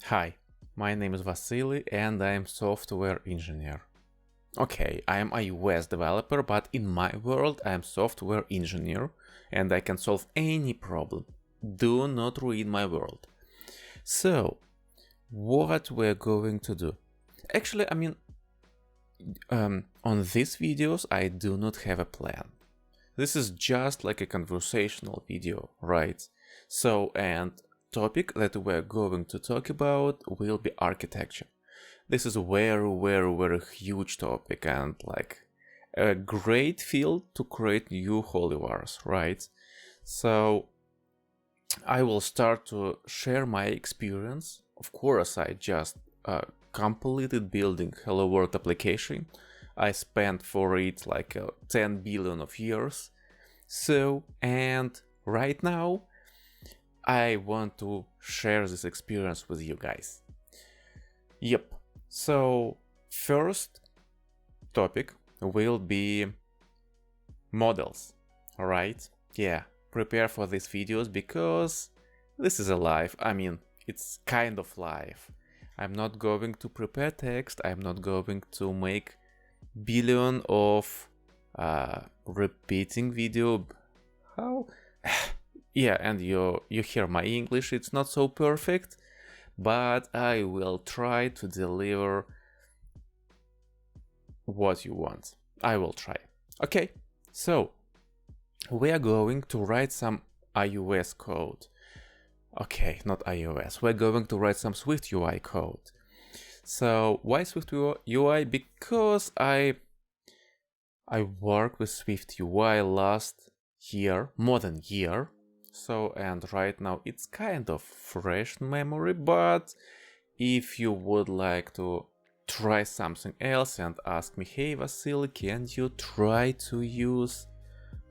Hi, my name is Vasily and I am software engineer. Okay, I am a iOS developer, but in my world I am software engineer and I can solve any problem. Do not ruin my world. So, what we're going to do? Actually, on these videos I do not have a plan. This is just like a conversational video, right? So, and topic that we're going to talk about will be architecture. This is a very huge topic and like a great field to create new holywars, right? So I will start to share my experience. Of course, I just completed building Hello World application. I spent for it like 10 billion of years. So, and right now I want to share this experience with you guys. Yep. So first topic will be models. Alright? Yeah, prepare for these videos because this is a live. It's kind of live. I'm not going to prepare text. I'm not going to make billion of repeating video. How? Yeah, and you hear my English, it's not so perfect, but I will try to deliver what you want. I will try. Okay, so we are going to write some iOS code. Okay, not iOS. We're going to write some SwiftUI code. So why SwiftUI? Because I worked with SwiftUI last year, more than a year. So, and right now it's kind of fresh memory, but if you would like to try something else and ask me, hey Vasily, can you try to use,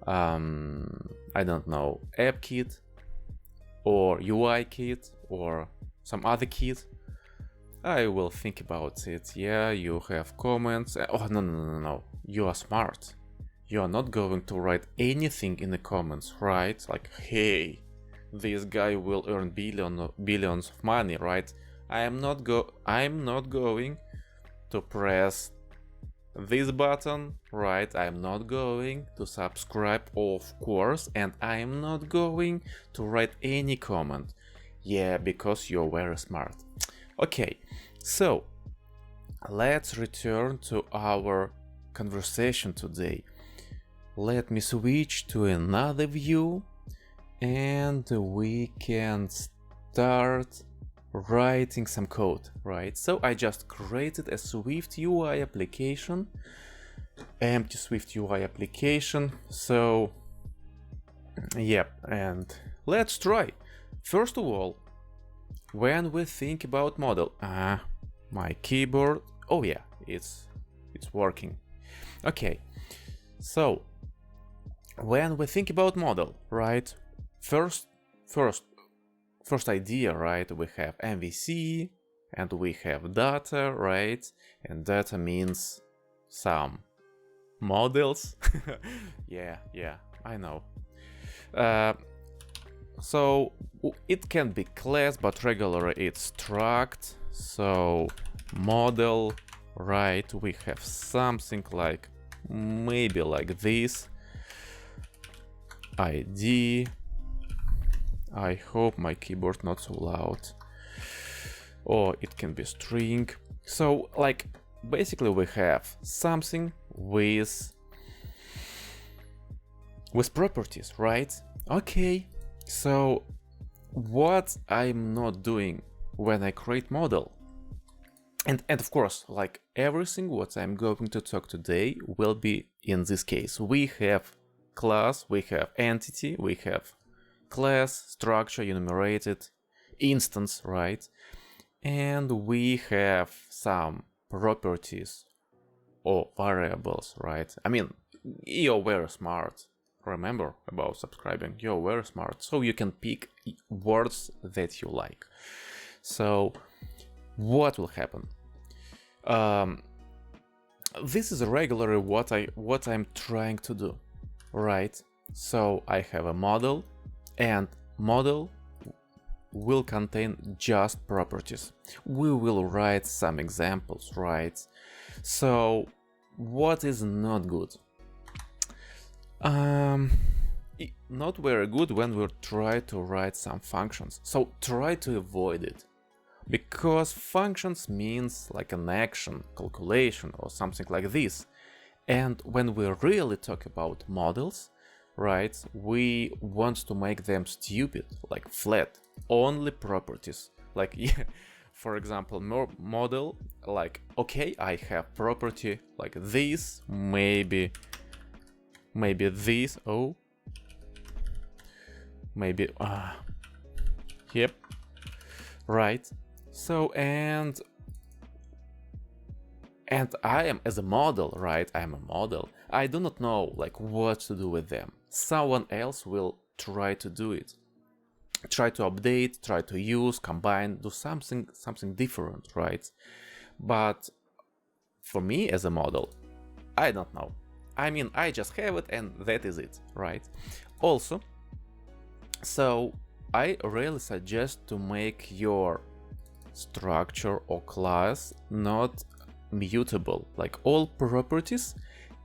I don't know, AppKit or UI kit or some other kit, I will think about it. Yeah, you have comments. Oh, no. You are smart. You are not going to write anything in the comments, right? Like, hey, this guy will earn billions of money, right? I'm not going to press this button, right? I'm not going to subscribe, of course, and I'm not going to write any comment. Yeah, because you're very smart. Okay, so let's return to our conversation today. Let me switch to another view and we can start writing some code, right? So I just created a SwiftUI application, empty SwiftUI application. So, yep, and let's try. First of all, when we think about model, my keyboard, oh yeah, it's working. Okay, so when we think about model, right? First idea, right? We have MVC and we have data, right? And data means some models. yeah, I know. So it can be class, but regularly it's struct. So model, right? We have something like maybe like this. ID. I hope my keyboard not so loud. Or it can be string. So like basically we have something with properties, right? Okay. So what I'm not doing when I create model, and of course, like everything what I'm going to talk today will be in this case. We have class, we have entity, we have class, structure, enumerated, instance, right? And we have some properties or variables, right? You're very smart. Remember about subscribing, you're very smart. So you can pick words that you like. So what will happen? This is regularly what I'm trying to do, right? So I have a model, and model will contain just properties. We will write some examples, right? So what is not good? Not very good when we try to write some functions. So try to avoid it. Because functions means like an action, calculation, or something like this. And when we really talk about models, right, we want to make them stupid, like flat, only properties. Like, yeah, for example, model, like, okay, I have property like this, maybe this, oh, maybe, yep, right. So, and I am as a model, right? I am a model. I do not know like what to do with them. Someone else will try to do it. Try to update, try to use, combine, do something different, right? But for me as a model, I don't know. I mean, I just have it and that is it, right? Also, so I really suggest to make your structure or class not mutable, like all properties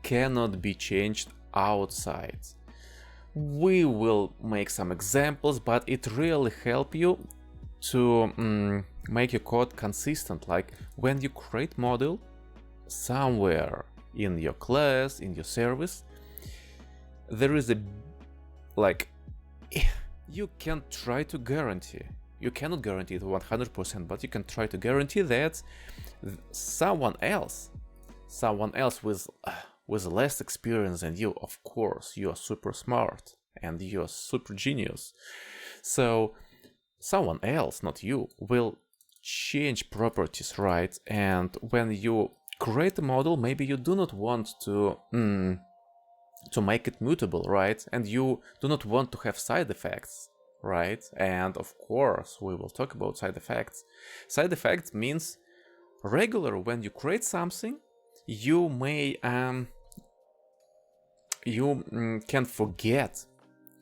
cannot be changed outside. We will make some examples, but it really helps you to make your code consistent. Like when you create model somewhere in your class, in your service, there is a like you can try to guarantee. You cannot guarantee it 100%, but you can try to guarantee that someone else with less experience than you, of course, you are super smart and you are super genius. So someone else, not you, will change properties, right? And when you create a model, maybe you do not want to make it mutable, right? And you do not want to have side effects, right? And of course, we will talk about side effects. Side effects means regular when you create something, you may can forget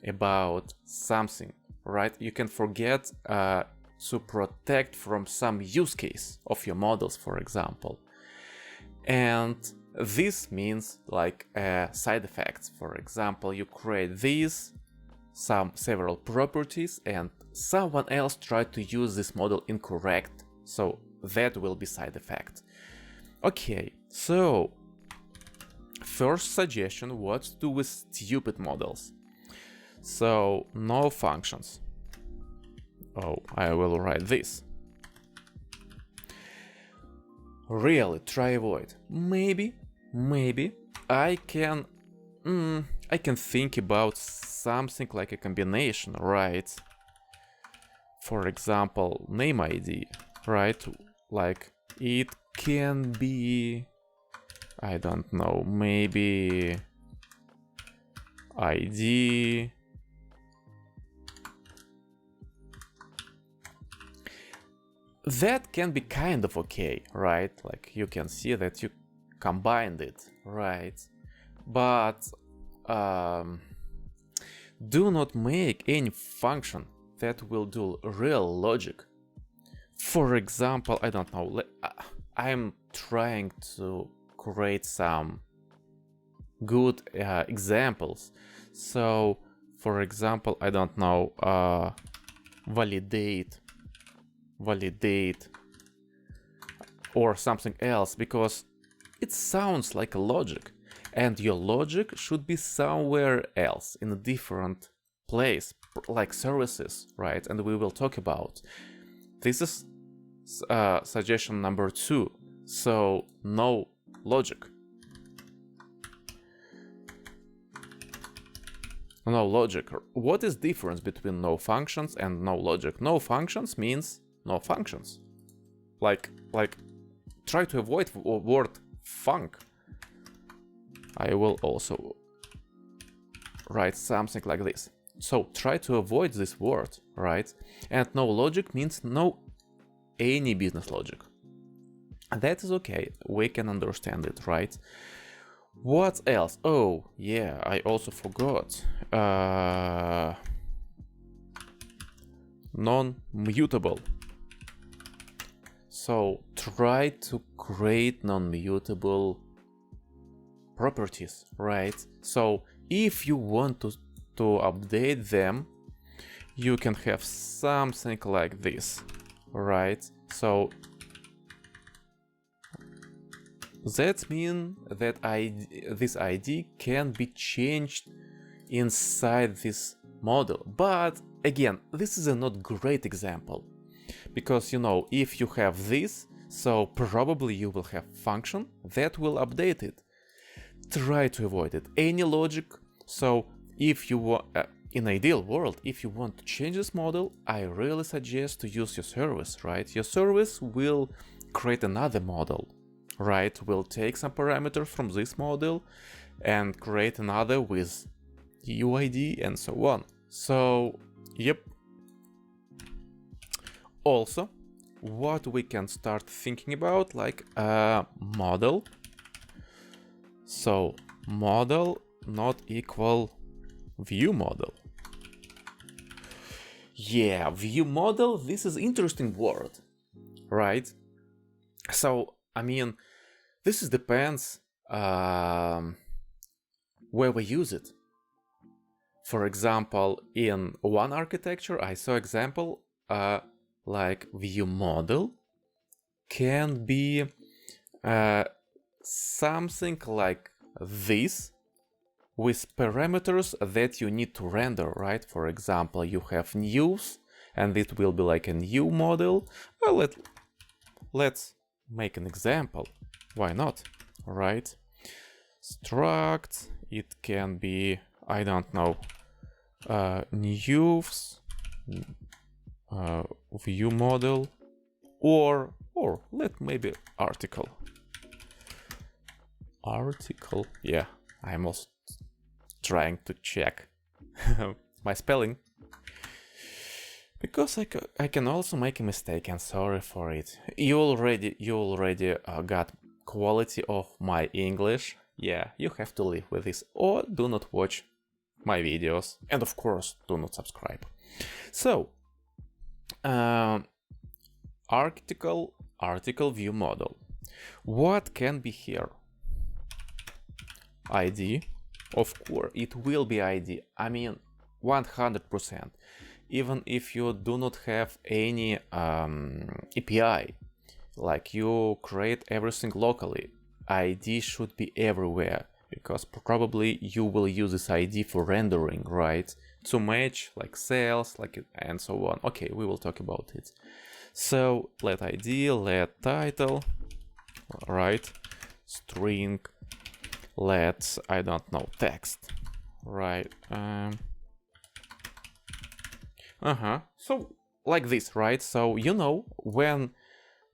about something, right? You can forget to protect from some use case of your models, for example. And this means like side effects. For example, you create these several properties and someone else tried to use this model incorrect, so that will be side effect. Okay, so first suggestion, what to do with stupid models. So no functions. Oh, I will write this. Really try avoid. Maybe I can think about something like a combination, right? For example, name ID, right? Like it can be, I don't know, maybe ID. That can be kind of okay, right? Like you can see that you combined it, right? But do not make any function that will do real logic. For example, I don't know, I'm trying to create some good examples. So, for example, I don't know, validate or something else, because it sounds like a logic. And your logic should be somewhere else, in a different place, like services, right? And we will talk about. This is suggestion number 2. So, no logic. No logic. What is difference between no functions and no logic? No functions means no functions. Like try to avoid word func. I will also write something like this. So try to avoid this word, right? And no logic means no any business logic. That is okay, we can understand it, right? What else? Oh, yeah, I also forgot. non-mutable. So try to create non-mutable properties, right? So if you want to update them, you can have something like this, right? So that means that this ID can be changed inside this model. But again, this is a not great example, because, you know, if you have this, so probably you will have function that will update it. Try to avoid it. Any logic. So if you want, in ideal world, if you want to change this model, I really suggest to use your service, right? Your service will create another model, right? Will take some parameters from this model and create another with UID and so on. So, yep. Also, what we can start thinking about, like a model. So, model not equal Viewmodel. Yeah, Viewmodel, this is interesting word, right? So, I mean, this is depends where we use it. For example, in one architecture, I saw example like Viewmodel can be something like this, with parameters that you need to render, right? For example, you have news, and it will be like a new model. Well, let's make an example. Why not, right? Struct, it can be, I don't know, news, view model, or let maybe article. Article, yeah, I'm also trying to check my spelling, because I can also make a mistake, and sorry for it. You already got quality of my English. Yeah, you have to live with this, or do not watch my videos, and of course do not subscribe. So article view model, what can be here? ID. Of course, it will be ID. I mean, 100%. Even if you do not have any API, like you create everything locally, ID should be everywhere, because probably you will use this ID for rendering, right? To match like cells, like and so on. Okay, we will talk about it. So let ID, let title, right? String. Let's, I don't know, text, right? So like this, right? So you know, when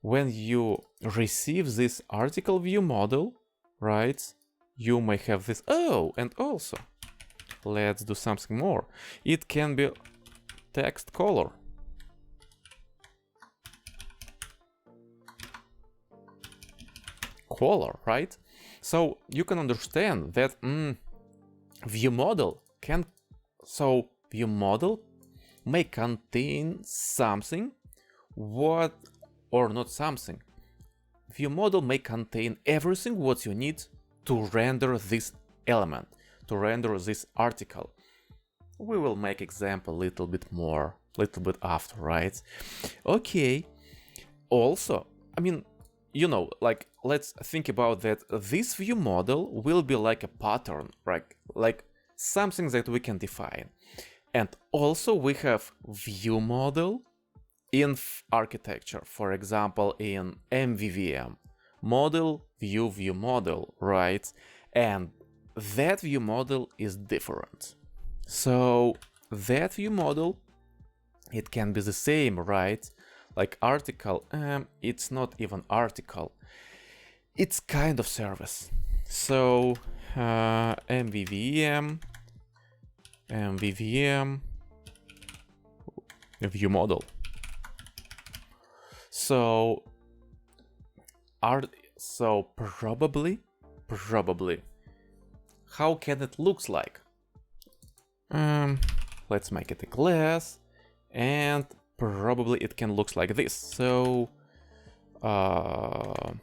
you receive this article view model, right? You may have this. Oh, and also, let's do something more. It can be text color. Color, right? So you can understand that Viewmodel Viewmodel may contain something, or not something. Viewmodel may contain everything what you need to render this element, to render this article. We will make example a little bit after, right? Okay. Also, I mean, you know, like, let's think about that. This view model will be like a pattern, right? Like something that we can define. And also we have view model in architecture. For example, in MVVM, model, view model, right? And that view model is different. So that view model, it can be the same, right? Like article, it's not even article. It's kind of service. So MVVM, view model. So probably, how can it looks like? Let's make it a class, and probably it can look like this. So of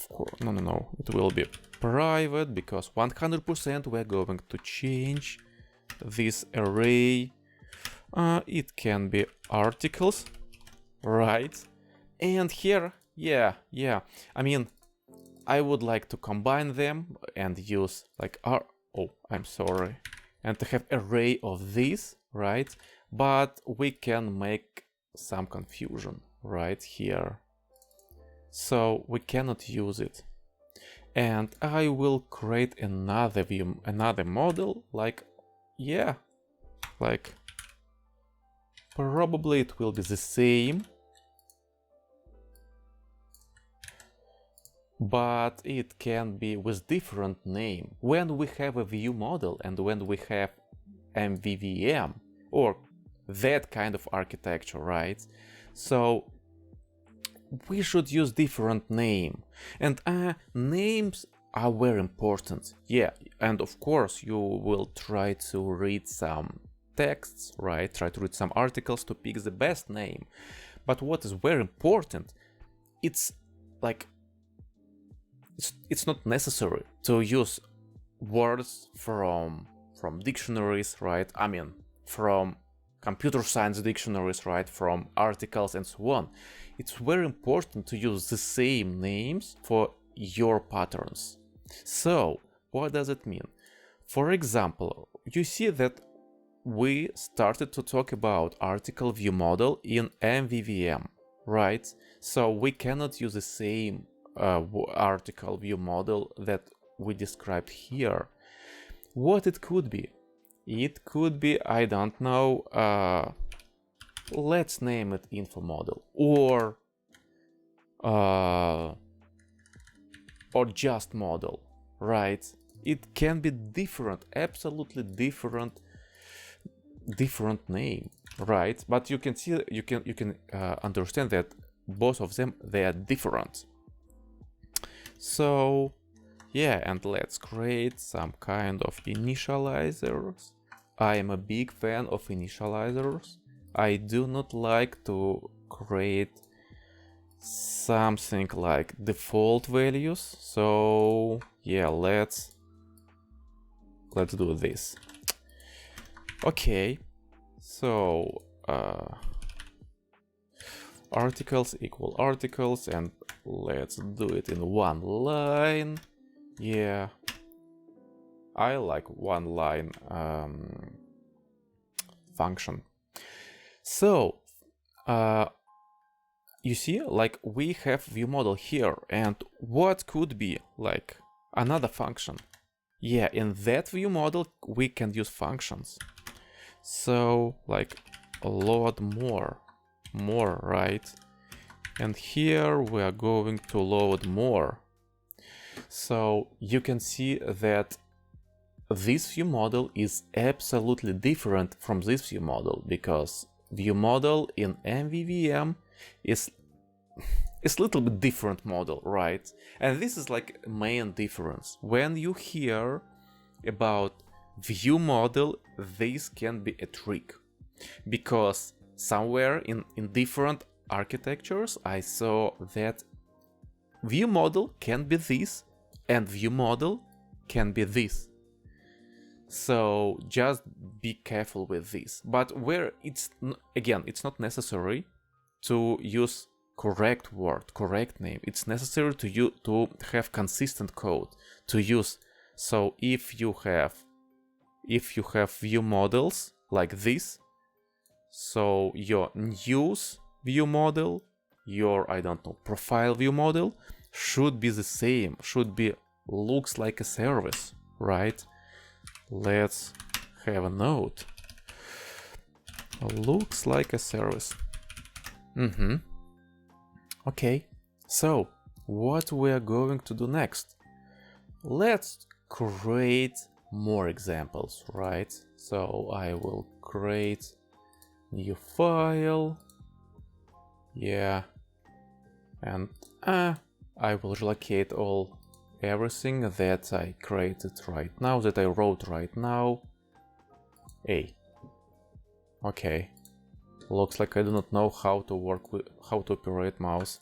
course, no, it will be private, because 100% we're going to change this array. It can be articles, right? And here, yeah, I mean, I would like to combine them and use like I'm sorry, and to have array of these, right? But we can make some confusion right here, so we cannot use it. And I will create another model, like, yeah, like probably it will be the same, but it can be with different name. When we have a view model and when we have MVVM or that kind of architecture, right? So we should use different name, and names are very important. Yeah, and of course you will try to read some texts, right? Try to read some articles to pick the best name. But what is very important, it's like it's not necessary to use words from dictionaries, right? I mean, from computer science dictionaries, right? From articles and so on. It's very important to use the same names for your patterns. So, what does it mean? For example, you see that we started to talk about article view model in MVVM, right? So we cannot use the same article view model that we described here. What it could be? It could be, I don't know, let's name it info model, or just model, right? It can be different, absolutely different name, right? But you can see, you can understand that both of them, they are different. So yeah, and let's create some kind of initializers. I am a big fan of initializers. I do not like to create something like default values. So yeah, let's do this. Okay, so articles equal articles, and let's do it in one line. Yeah, I like one line function. So you see, like, we have view model here, and what could be like another function? Yeah, in that view model we can use functions. So like load more, right? And here we are going to load more. So you can see that this view model is absolutely different from this view model, because view model in MVVM is a little bit different model, right? And this is like main difference. When you hear about view model, this can be a trick, because somewhere in different architectures I saw that view model can be this and view model can be this. So just be careful with this. But where it's, again, it's not necessary to use correct word, correct name. It's necessary to have consistent code to use. So if you have view models like this, so your news view model, your, I don't know, profile view model should be the same, should be looks like a service, right? Let's have a note. Looks like a service. Okay, so what we are going to do next? Let's create more examples, right? So I will create new file. Yeah, and I will relocate everything that I created right now, that I wrote right now. Okay. Looks like I do not know how to operate mouse.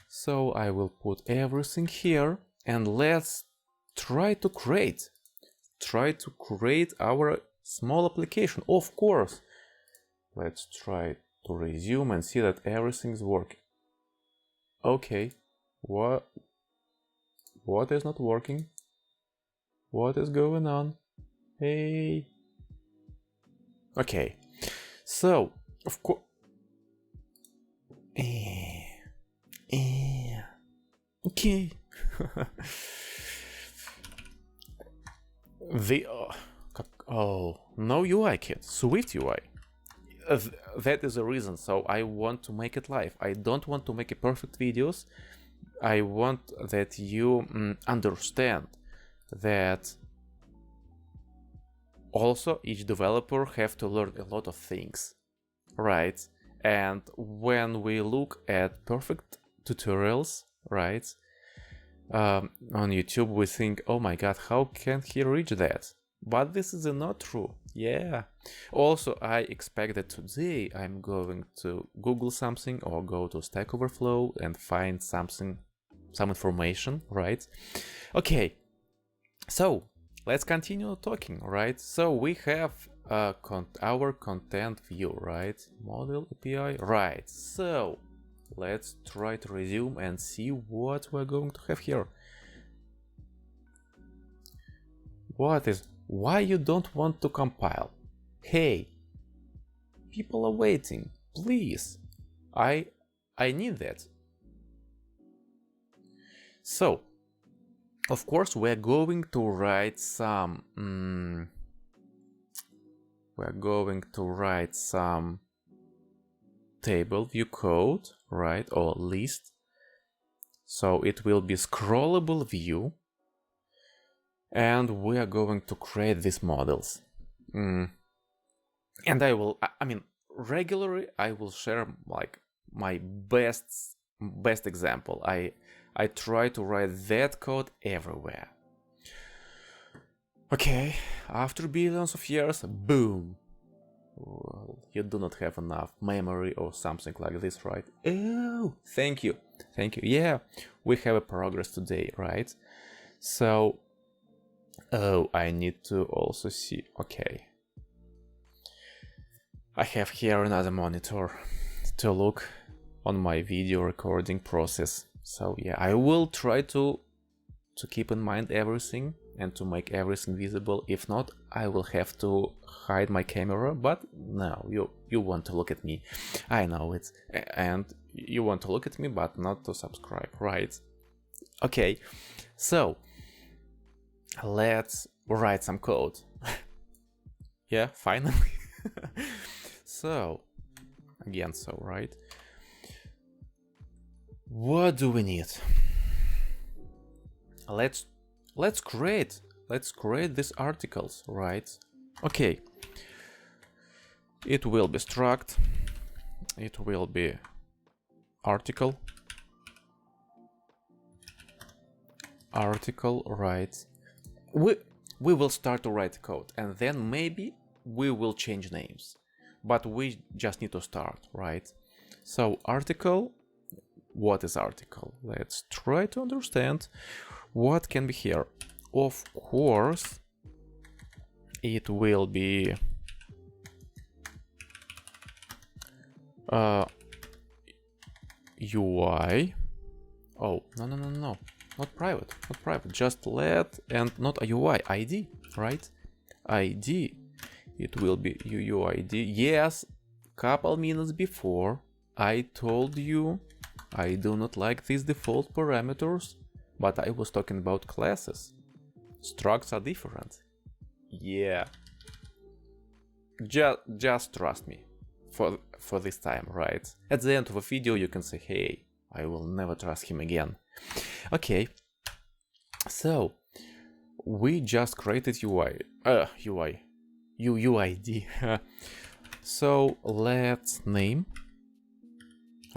So I will put everything here and let's try to create our small application. Of course. Let's try to resume and see that everything's working. Okay. What is not working? What is going on? Hey. Okay. So, of course. Okay. No UI kit, SwiftUI. That is the reason. So I want to make it live. I don't want to make a perfect videos. I want that you understand that also each developer have to learn a lot of things, right? And when we look at perfect tutorials, right, on YouTube, we think, oh my god, how can he reach that? But this is not true. Yeah. Also, I expect that today I'm going to Google something or go to Stack Overflow and find something, some information, right? Okay. So let's continue talking, right? So we have our content view, right? Model API, right? So let's try to resume and see what we're going to have here. Why you don't want to compile? Hey, people are waiting, please. I need that. So, of course, we're going to write some table view code, right, or list. So it will be scrollable view, and we are going to create these models. And regularly I will share like my best example. I try to write that code everywhere. Okay, after billions of years, boom. Well, you do not have enough memory or something like this, right? Oh, thank you. Yeah, we have a progress today, right? So, oh, I need to also see. Okay, I have here another monitor to look on my video recording process. So yeah, I will try to keep in mind everything and to make everything visible. If not, I will have to hide my camera, but no, you want to look at me. I know it. And you want to look at me, but not to subscribe, right? Okay, so let's write some code. Yeah, finally. So, again, right? What do we need? Let's create these articles, right? Okay. It will be struct. It will be article, right? We will start to write code, and then maybe we will change names, but we just need to start, right? So article. What is article? Let's try to understand what can be here. Of course, it will be UI. Oh, no. Not private. Just let and not a UI. ID, right? ID. It will be UUID. Yes, couple minutes before I told you I do not like these default parameters, but I was talking about classes. Structs are different. Yeah. Just trust me for this time, right? At the end of a video you can say, hey, I will never trust him again. Okay. So we just created UUID. So let's name,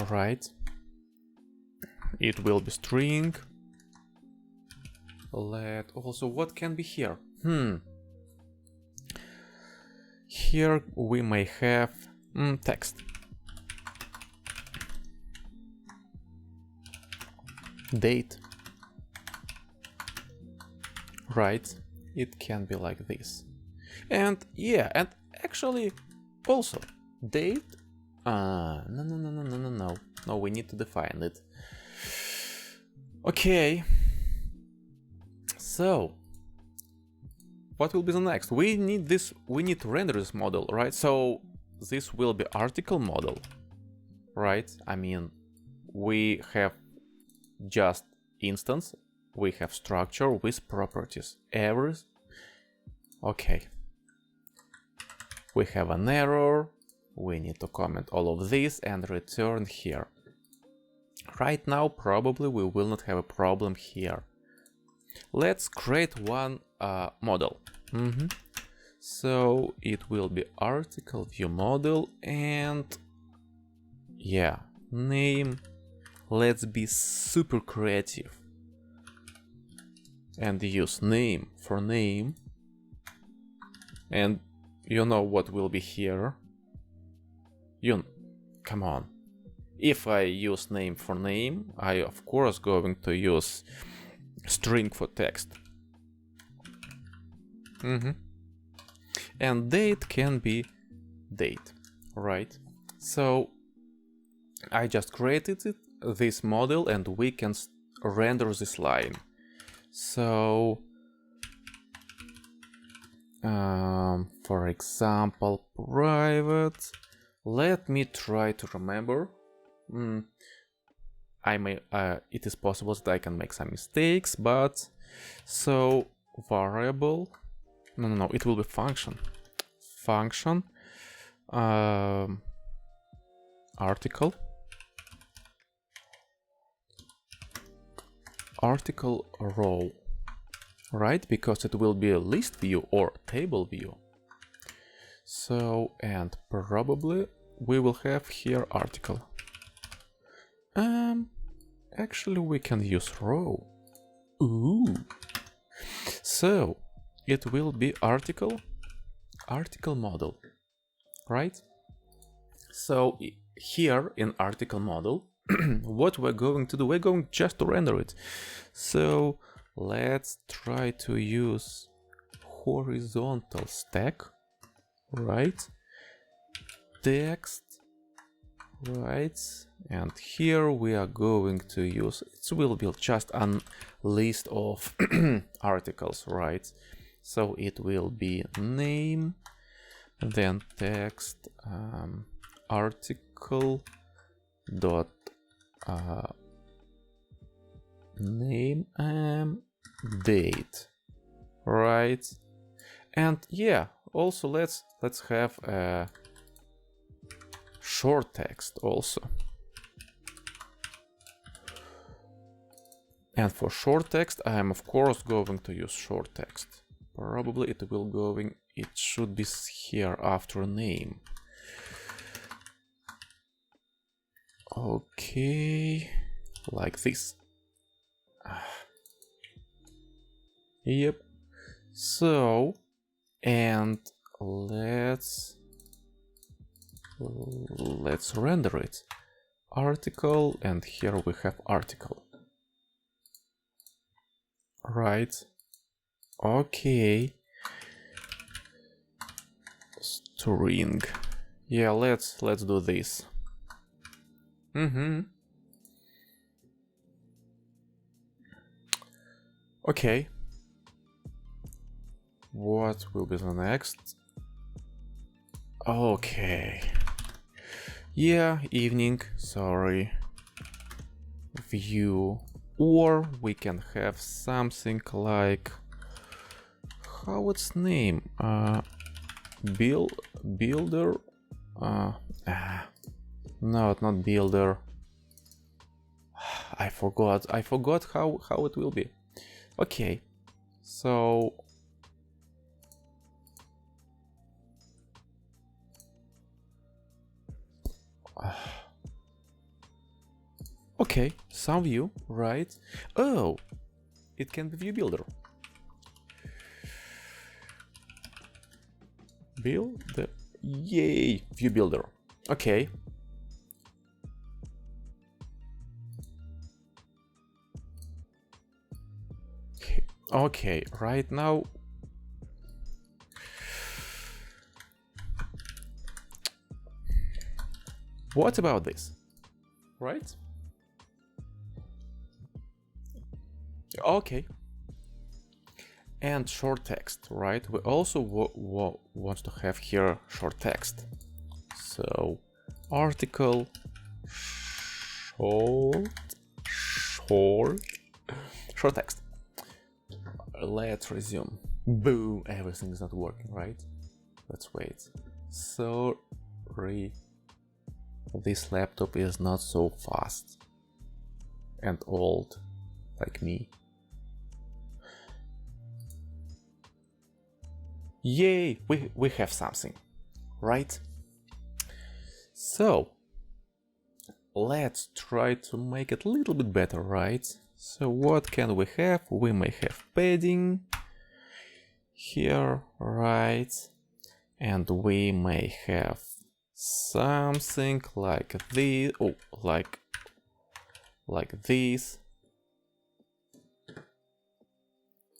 right? It will be string. Also, what can be here? here we may have text. Date. Right, it can be like this. And yeah, and actually also date. No, we need to define it. Okay. So what will be the next? We need to render this model, right? So this will be article model, right? I mean, we have just instance, we have structure with properties. Okay. We have an error. We need to comment all of this and return here. Right now, probably we will not have a problem here. Let's create one model. So it will be article view model and yeah, name. Let's be super creative and use name for name. And you know what will be here. Come on. If I use name for name, I of course going to use string for text. And date can be date, right? So I just created this model and we can render this line. So for example, private. Let me try to remember. It is possible that I can make some mistakes, but so variable. No, it will be function. Function. Article. Article row. Right, because it will be a list view or table view. So, and probably we will have here article. Actually we can use row. Ooh. So it will be article model, right? So here in article model, what we're going to do, we're going just to render it. So let's try to use horizontal stack, right? Text, right? And here we are going to use, it will be just a list of articles, right? So it will be name, then text, article dot name and date, right? And yeah, also let's have a short text also. And for short text, I am of course going to use short text. Probably it should be here after name. Okay, like this. Yep. So, and let's render it. Article, and here we have article. Right. Okay. String. Yeah, let's do this. Okay. What will be the next? Okay. Yeah, evening, sorry. View. Or we can have something like, how its name? Builder. No, not builder. I forgot how it will be. Okay, so okay, some view, right? Oh, it can be view builder. builder. Yay, view builder. Okay. Okay, right now. What about this? Right? Okay. And short text, right? We also want to have here short text. So article short text. Let's resume. Boom, everything is not working, right? Let's wait. Sorry, this laptop is not so fast and old like me. Yay, we have something, right? So let's try to make it a little bit better, right? So what can we have? We may have padding here, right? And we may have something like this, oh, like this.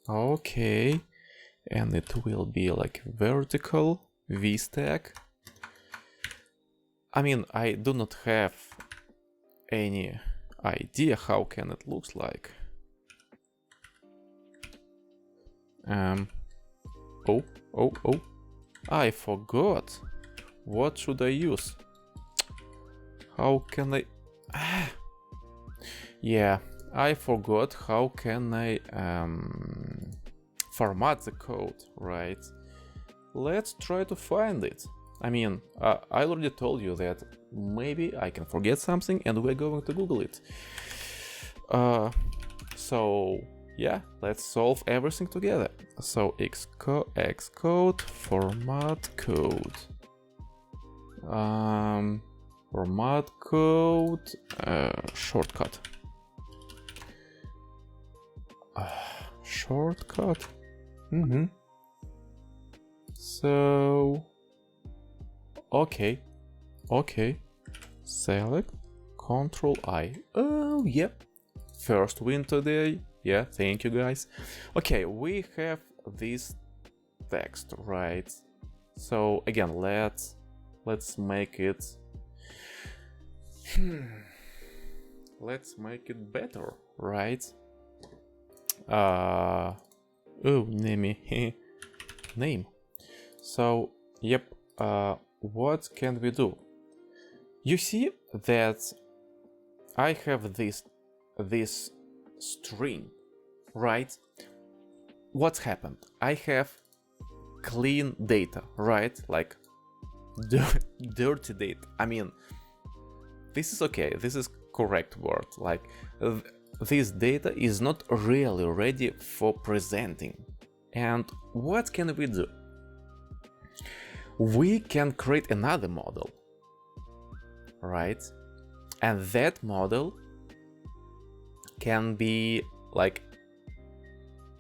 Okay, and it will be like vertical v-stack. I mean, I do not have any idea how can it looks like. Oh, I forgot. What should I use? How can I... Yeah, I forgot how can I format the code, right? Let's try to find it. I mean, I already told you that maybe I can forget something and we're going to Google it. So yeah, let's solve everything together. So Xcode format code. Format code shortcut. Shortcut. So okay, select Control I. Oh, yep. First win today. Yeah, thank you guys. Okay, we have this text, right? So again, let's make it. Let's make it better, right? Oh, name. So yep. What can we do? You see that I have this string, right? What's happened? I have clean data, right? Like dirty data. I mean, this is okay. This is correct word. Like this data is not really ready for presenting. And what can we do? We can create another model, right? And that model can be like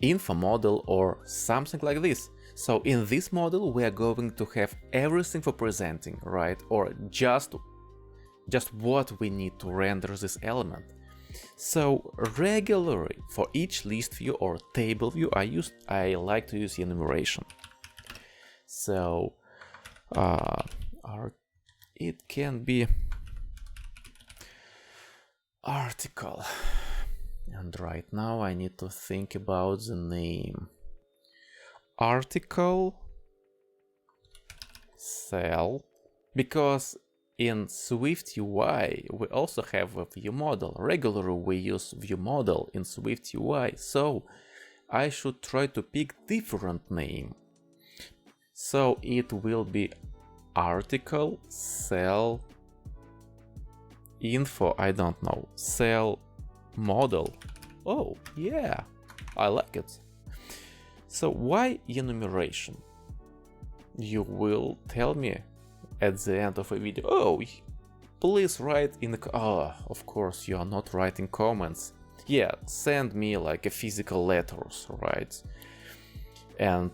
info model or something like this. So in this model we are going to have everything for presenting, right? Or just what we need to render this element. So regularly for each list view or table view I like to use enumeration. So it can be article, and right now I need to think about the name. Article cell, because in SwiftUI we also have a Viewmodel. Regularly we use Viewmodel in SwiftUI, so I should try to pick different name. So it will be article cell info, I don't know, cell model. Oh yeah, I like it. So why enumeration? You will tell me at the end of a video. Oh, please write in the... Oh, of course you are not writing comments. Yeah, send me like a physical letters, right? And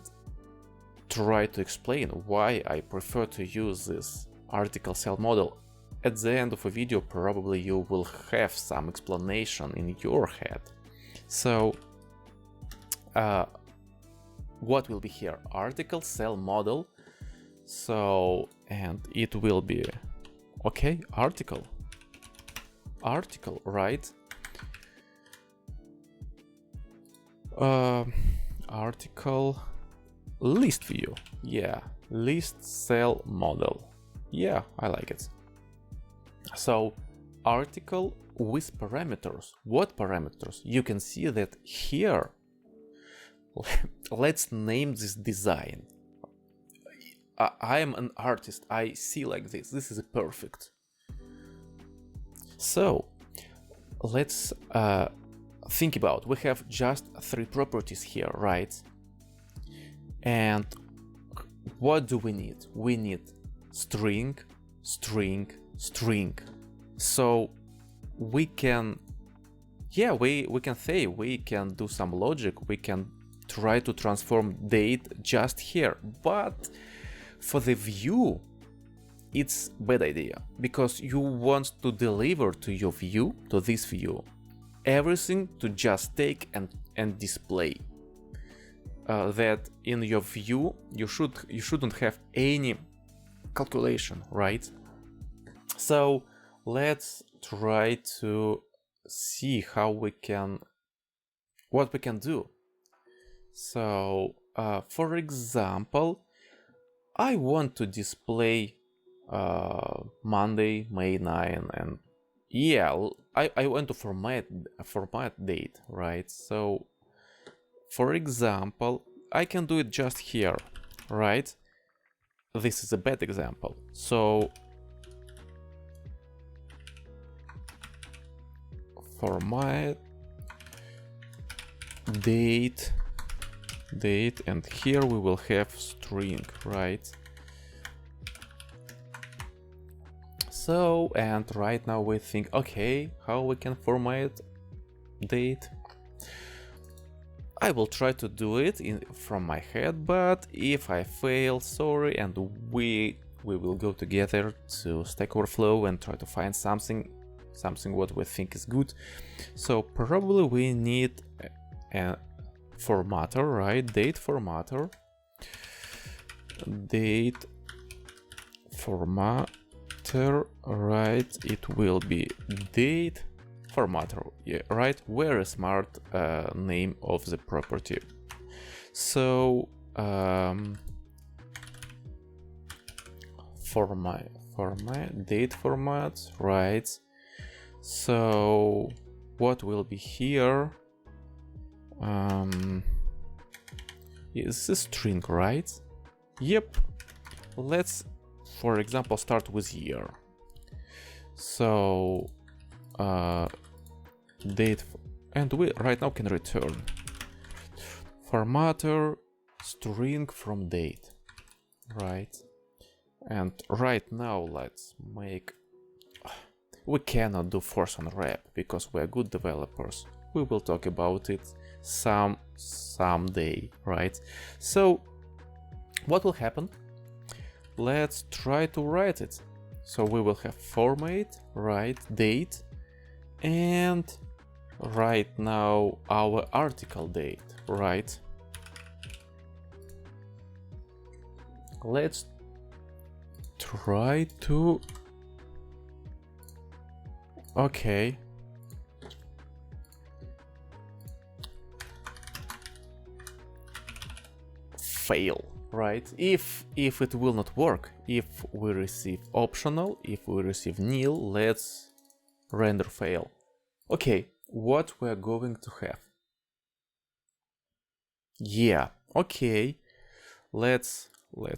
try to explain why I prefer to use this article cell model. At the end of a video, probably you will have some explanation in your head. So, what will be here? Article cell model. So, and it will be, okay, article, right? Article list view. Yeah, list cell model. Yeah, I like it. So article with parameters. What parameters? You can see that here. Let's name this design. I am an artist. I see like this. This is perfect. So let's think about. We have just 3 properties here, right? And what do we need? We need string, string, string. So we can, yeah, we can say we can do some logic. We can try to transform date just here, but for the view, it's bad idea, because you want to deliver to your view, to this view, everything to just take and display. That in your view you shouldn't have any calculation, right? So let's try to see how we can, what we can do. So for example, I want to display Monday, May 9, and yeah, I want to format date, right? So for example, I can do it just here, right? This is a bad example. So format date, and here we will have string, right? So, and right now we think, okay, how we can format date? I will try to do it from my head, but if I fail, sorry, and we will go together to Stack Overflow and try to find something what we think is good. So probably we need a formatter, right? Date formatter, right? It will be date formatter, yeah, right? Very smart name of the property. So format date format, right? So what will be here? Is this string, right? Yep. Let's, for example, start with year. So date, and we right now can return formatter string from date, right? And right now let's make, we cannot do force on wrap because we are good developers. We will talk about it someday, right? So what will happen? Let's try to write it. So we will have format, right, date, and right now our article date, right? Let's try to, okay. Fail, right? If it will not work, if we receive optional, if we receive nil, let's render fail. Okay, what we're going to have? Yeah, okay. Let's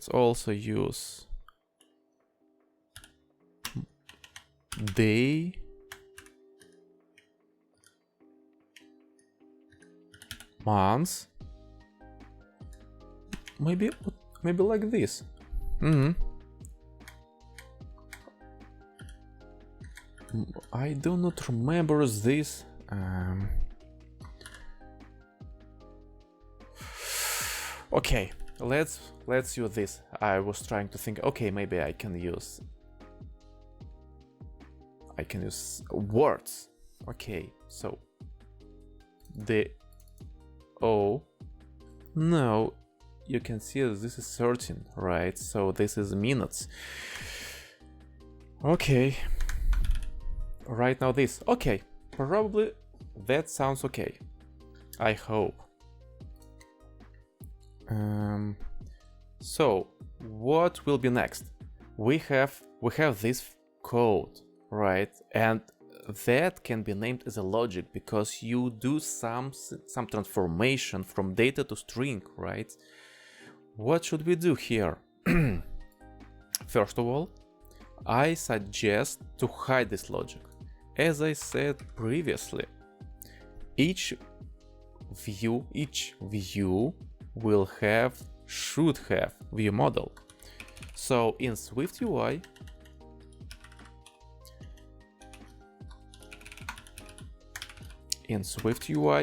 also use day, months. Maybe like this. I do not remember this. Okay, let's use this. I was trying to think, okay, maybe I can use words. Okay, so the O, no, you can see this is 13, right? So this is minutes. Okay, right now this, okay, probably that sounds okay, I hope. So what will be next? We have this code, right? And that can be named as a logic because you do some transformation from data to string, right? What should we do here? First of all, I suggest to hide this logic. As I said previously, each view should have Viewmodel. So in SwiftUI,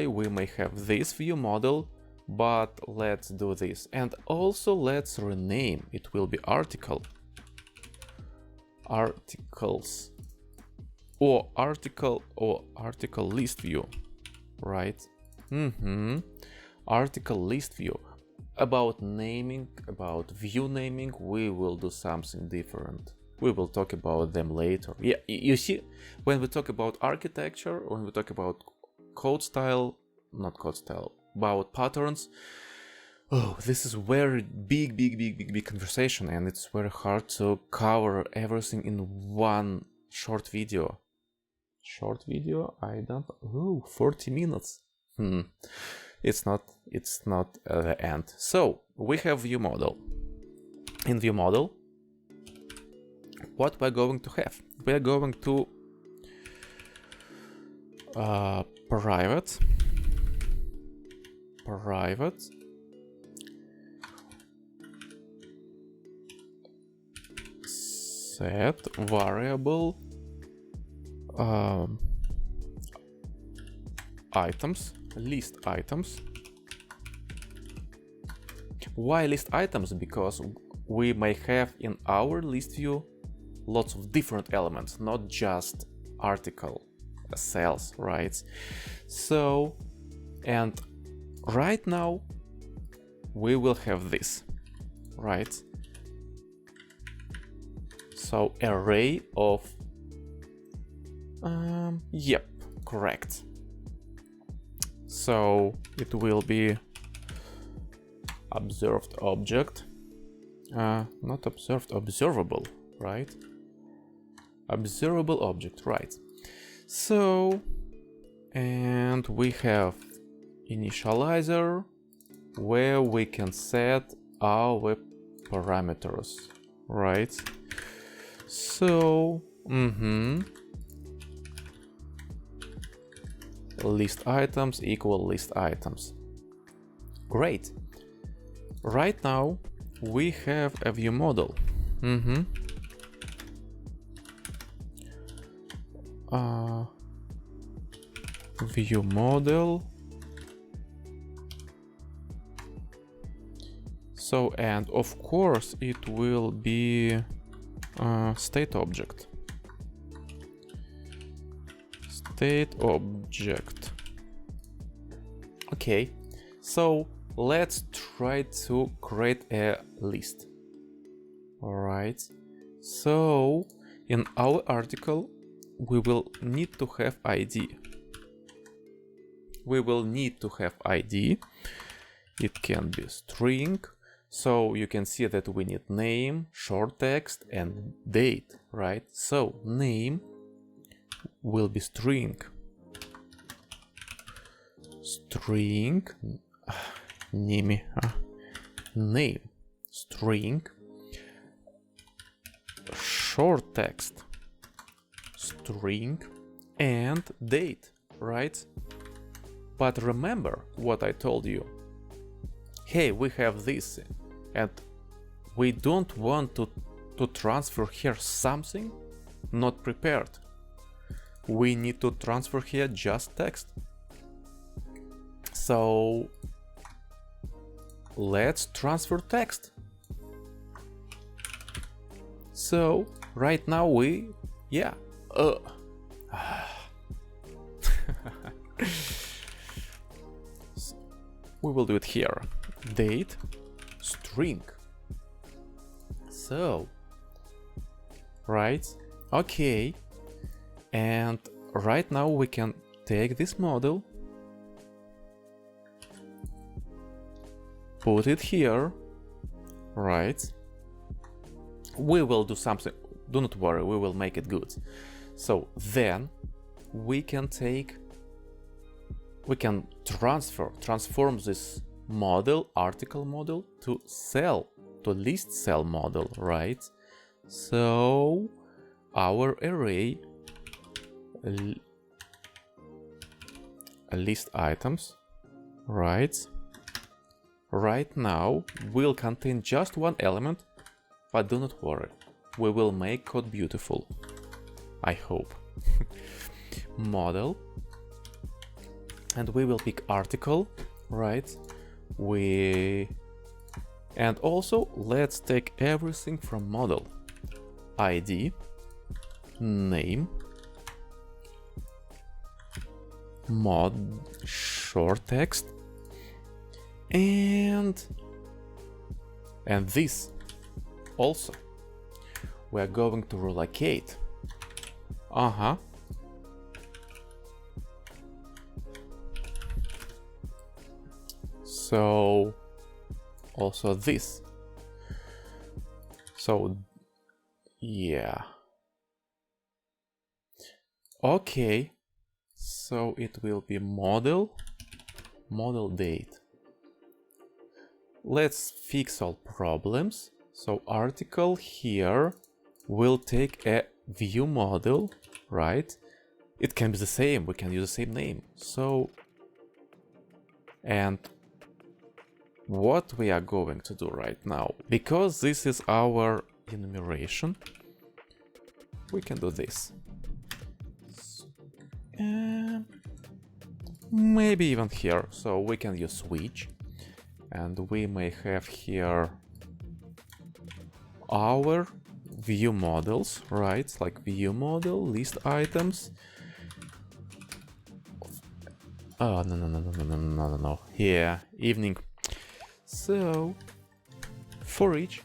we may have this Viewmodel, but let's do this. And also let's rename, it will be articles, or article list view, right? Article list view. About naming, about view naming, we will do something different. We will talk about them later. Yeah, you see, when we talk about architecture, when we talk about about patterns, oh, this is very big conversation, and it's very hard to cover everything in one short video. I don't, 40 minutes. It's not the end. So we have Viewmodel. In Viewmodel, what we're going to have? We're going to private set variable list items. Why list items? Because we may have in our list view lots of different elements, not just article cells, right? So, and right now we will have this, right? So array of yep, correct. So it will be observed object, not observed, observable, right? Observable object, right? So, and we have initializer where we can set our parameters, right? So, list items equal list items. Great. Right now we have a Viewmodel. Viewmodel. So, and of course it will be state object. Okay, so let's try to create a list. All right, so in our article we will need to have ID. It can be string. So you can see that we need name, short text, and date, right? So name will be string. Name, string, short text, string, and date, right? But remember what I told you. Hey, we have this, and we don't want to transfer here something not prepared. We need to transfer here just text. So let's transfer text. So right now we we will do it here. Date string. So right, okay, and right now we can take this model, put it here, right? We will do something, do not worry, we will make it good. So then we can transform this model, article model, to list cell model, right? So our array list items, right now will contain just one element, but do not worry, we will make code beautiful, I hope. Model, and we will pick article, right? And also let's take everything from model: ID, name, mod short text, and this also we are going to relocate. So also this. So yeah, okay, so it will be model date. Let's fix all problems. So article here will take a view model, right? It can be the same, we can use the same name. So, and what we are going to do right now, because this is our enumeration, we can do this. Maybe even here, so we can use switch, and we may have here our view models, right? Like view model, list items. Oh, no. Here, evening. So, for each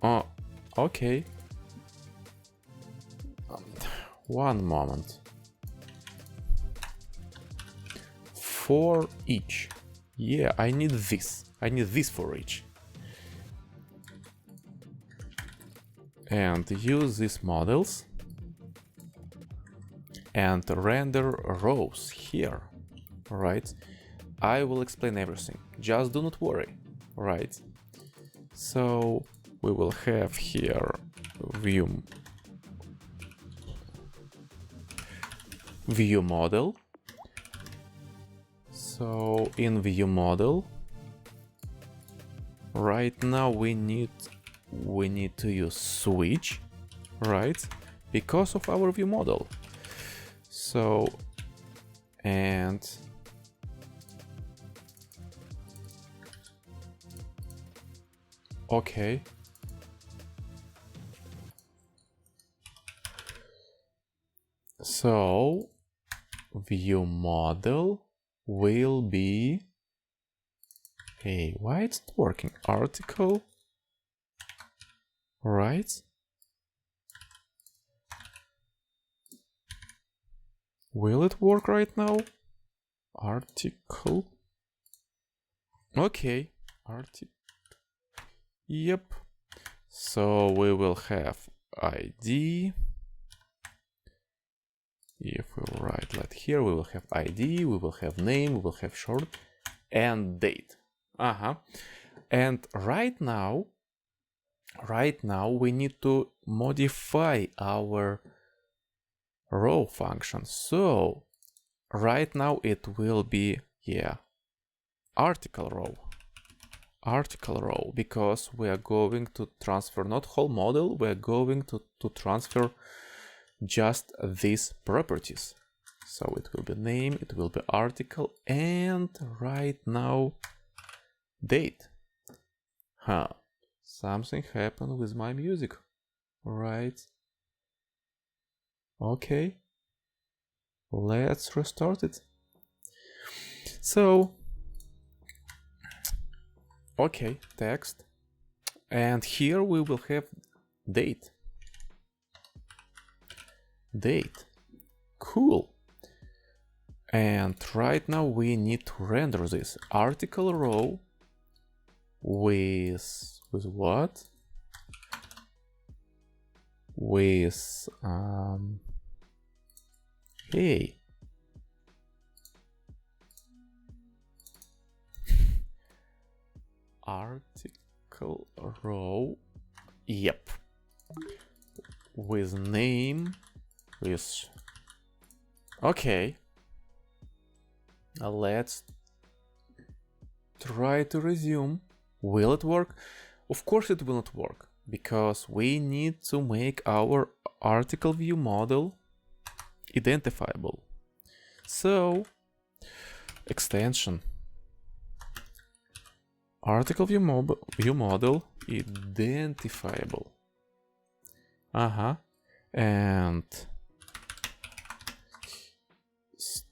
Oh, okay. One moment. For each. Yeah, I need this. I need this for each. And use these models and render rows here, right? I will explain everything, just do not worry, right? So we will have here view model. So in view model, right now we need to use switch, right? Because of our view model. So, and okay. So view model will be, hey, why it's not working? Article, right? Will it work right now? Article. Okay, yep. So we will have ID. If we write like here, we will have ID, we will have name, we will have short, and date. And right now we need to modify our row function. So right now it will be, yeah, article row, because we are going to transfer not whole model, we are going to transfer just these properties. So it will be name, it will be article, and right now date. Huh, something happened with my music, right? Okay, let's restart it. So, okay, text, and here we will have date. Date, cool. And right now we need to render this article row with what? With hey, article row, yep, with name, with, okay, let's try to resume. Will it work? Of course it will not work, because we need to make our article view model identifiable. So, extension article view model identifiable. And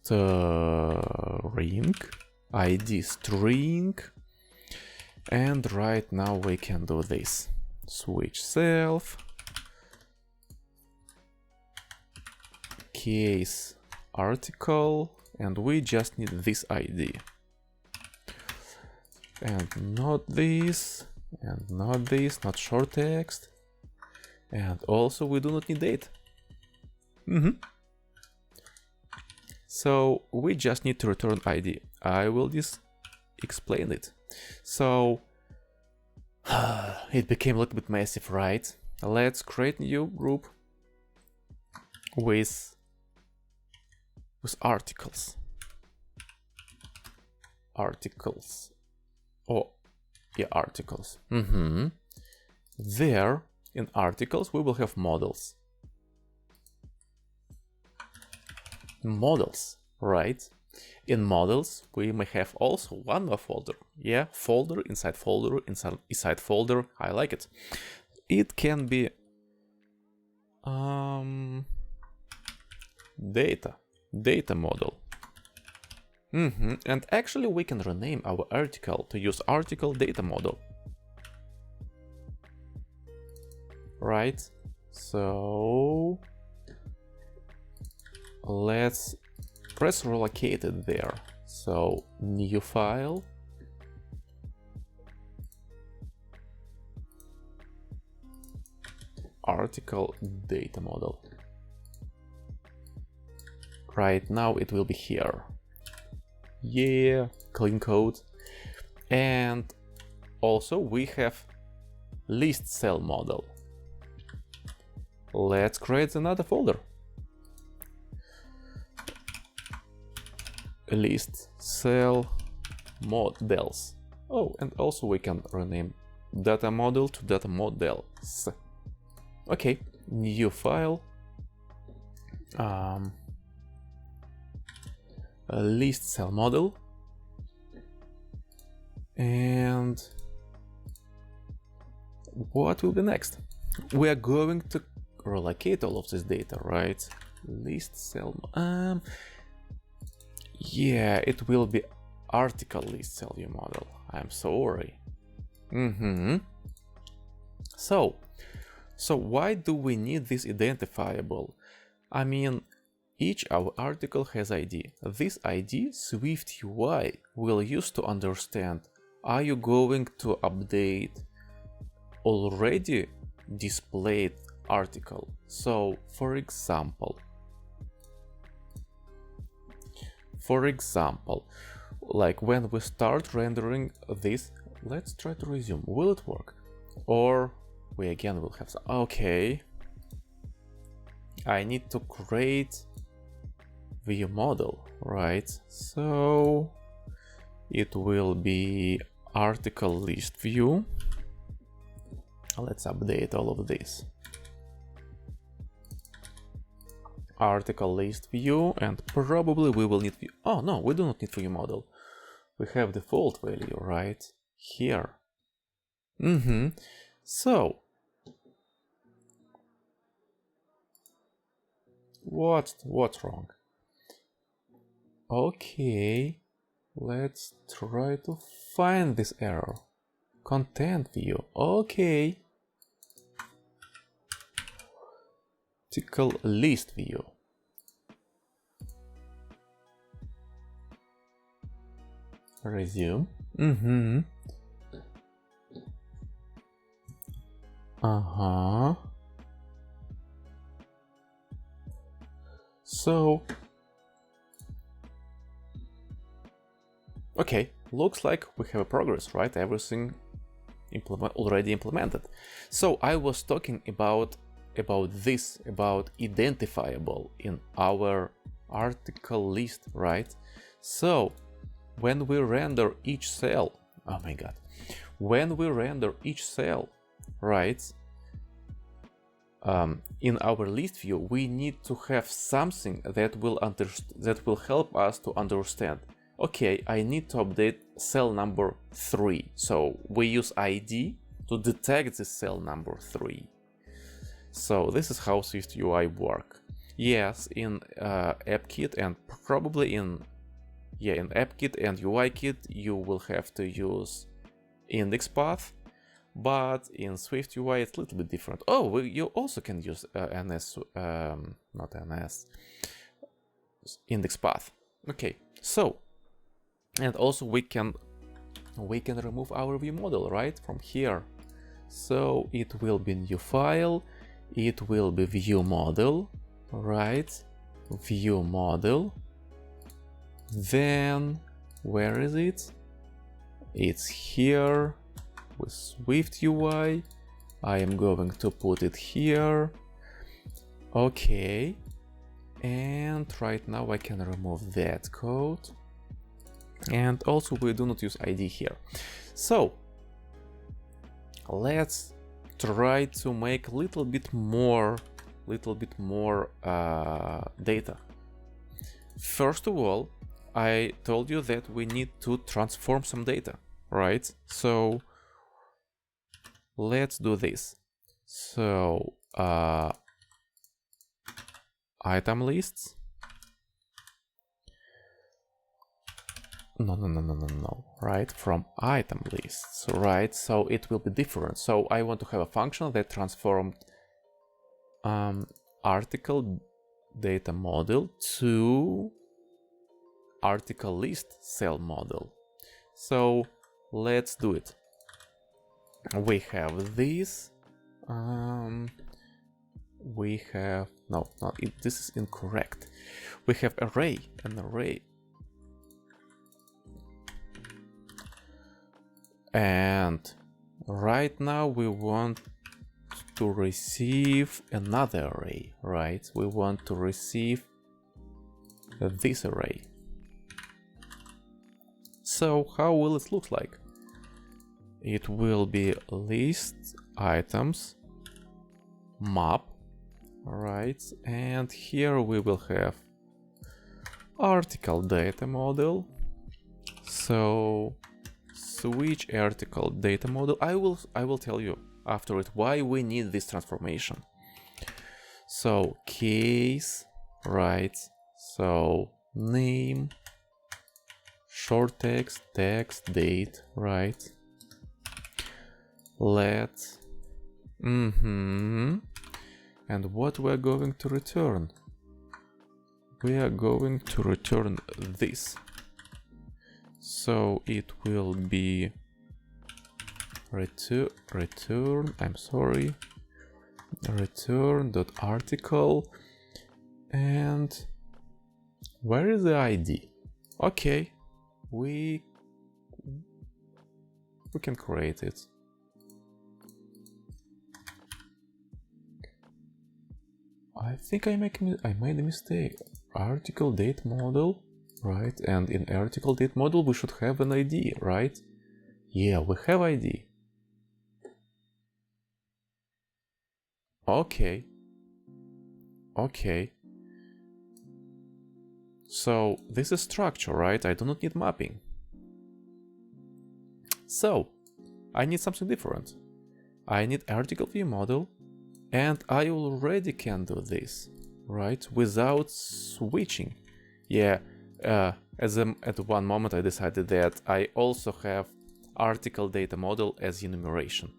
string id string, and right now we can do this. Switch self case article, and we just need this ID. And not this, and not this, not short text. And also we do not need date. So we just need to return ID. I will just explain it. So it became a little bit messy, right? Let's create a new group with articles. Articles. Oh, yeah, articles. There, in articles, we will have models. Models, right? In models, we may have also one more folder. Yeah, folder, inside folder, inside folder. I like it. It can be data model. And actually we can rename our article to use article data model. Right? So let's relocate it there. So new file, article data model. Right now it will be here. Yeah, clean code. And also we have list cell model. Let's create another folder. List cell models. Oh, and also we can rename data model to data models. Okay, new file. A list cell model, and what will be next? We are going to relocate all of this data, right? List cell, yeah, it will be article list cell view model. I'm sorry. So why do we need this identifiable? I mean, each our article has ID. This ID SwiftUI will use to understand, are you going to update already displayed article? So for example, like when we start rendering this, let's try to resume. Will it work? Or we again will have some, okay, I need to create view model, right? So it will be article list view. Let's update all of this. article list view, and probably we will need view. Oh no, we do not need Viewmodel. We have default value right here. So what's wrong? Okay, let's try to find this error. Content view. Okay. Article list view. Resume. So okay, looks like we have a progress, right? Everything already implemented. So I was talking about this, about identifiable in our article list, right? So when we render each cell, oh my god, when we render each cell, right, in our list view, we need to have something that will help us to understand. Okay, I need to update cell number 3. So we use ID to detect the cell number 3. So this is how SwiftUI work. Yes, in AppKit and probably in AppKit and UIKit you will have to use index path, but in SwiftUI it's a little bit different. Oh, you also can use index path. Okay, so and also we can remove our Viewmodel right from here. So it will be new file, it will be Viewmodel, right? Viewmodel. Then where is it? It's here with SwiftUI. I am going to put it here. Okay, and right now I can remove that code. And also we do not use ID here. So let's try to make a little bit more data. First of all, I told you that we need to transform some data, right? So let's do this. So item lists. No, right? From item lists, right? So it will be different. So I want to have a function that transformed article data model to article list cell model. So let's do it. We have this. We have this is incorrect. We have an array. And right now we want to receive another array, right? We want to receive this array. So how will it look like? It will be list items map, right? And here we will have article data model. So switch article data model. I will tell you after it why we need this transformation. So case, right? So name, short text, date, right? Let and what we're going to return? We are going to return this. So it will be return.article, and where is the ID? Okay, we can create it. I think I made a mistake. Article date model, right? And in article date model we should have an ID, right? Yeah, we have ID. Okay. So this is structure, right? I do not need mapping. So I need something different. I need article view model, and I already can do this, right? Without switching. Yeah, at one moment I decided that I also have article data model as enumeration.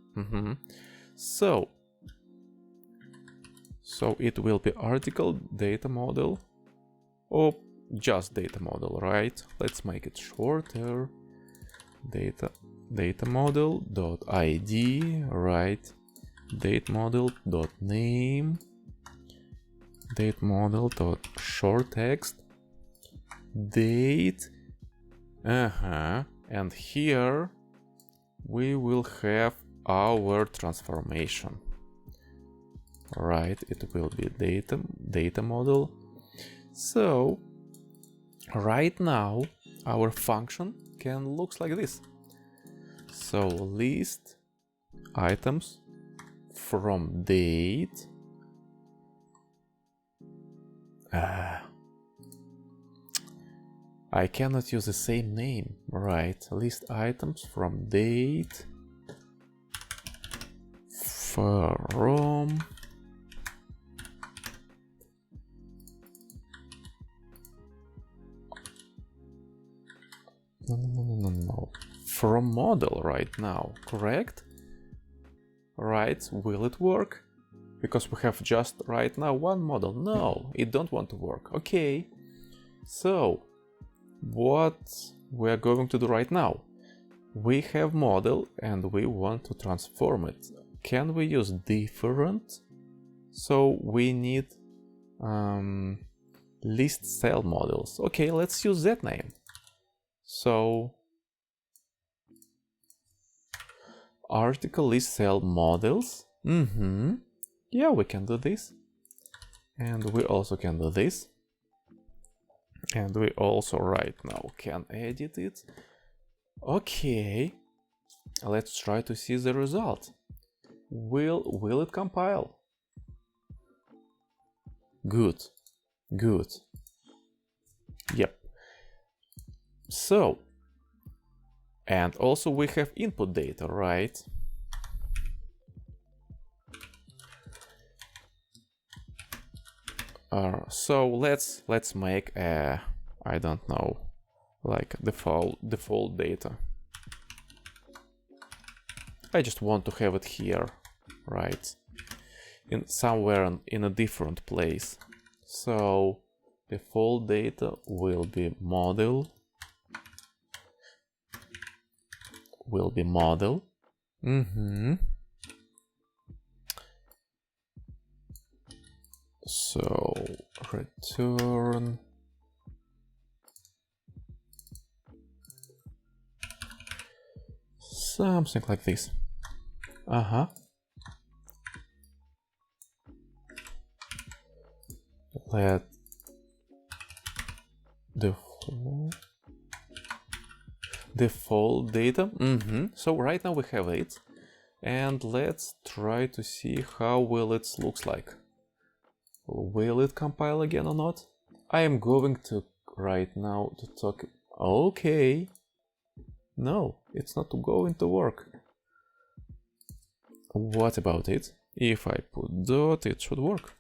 So it will be article data model, or just data model, right? Let's make it shorter. Data model dot id, right? Date model dot name, date model dot short text, date, and here we will have our transformation, right? It will be data model. So right now our function can looks like this. So list items from date. I cannot use the same name, right? List items from date from no. From model right now, correct? Right, will it work? Because we have just right now one model. No, it don't want to work. Okay, so what we're going to do right now? We have model and we want to transform it. Can we use different? So we need list cell models. Okay, let's use that name. So article list cell models. Yeah, we can do this. And we also can do this. And we also right now can edit it. Okay, let's try to see the result. Will it compile? Good. Yep. So, and also we have input data, right? So let's make a, I don't know, like default data. I just want to have it here, right? In somewhere in a different place. So default data will be model. So return something like this. Let default data. So right now we have it, and let's try to see how will it looks like. Will it compile again or not? I am going to right now to talk. Okay, no, it's not going to work. What about it? If I put dot, it should work.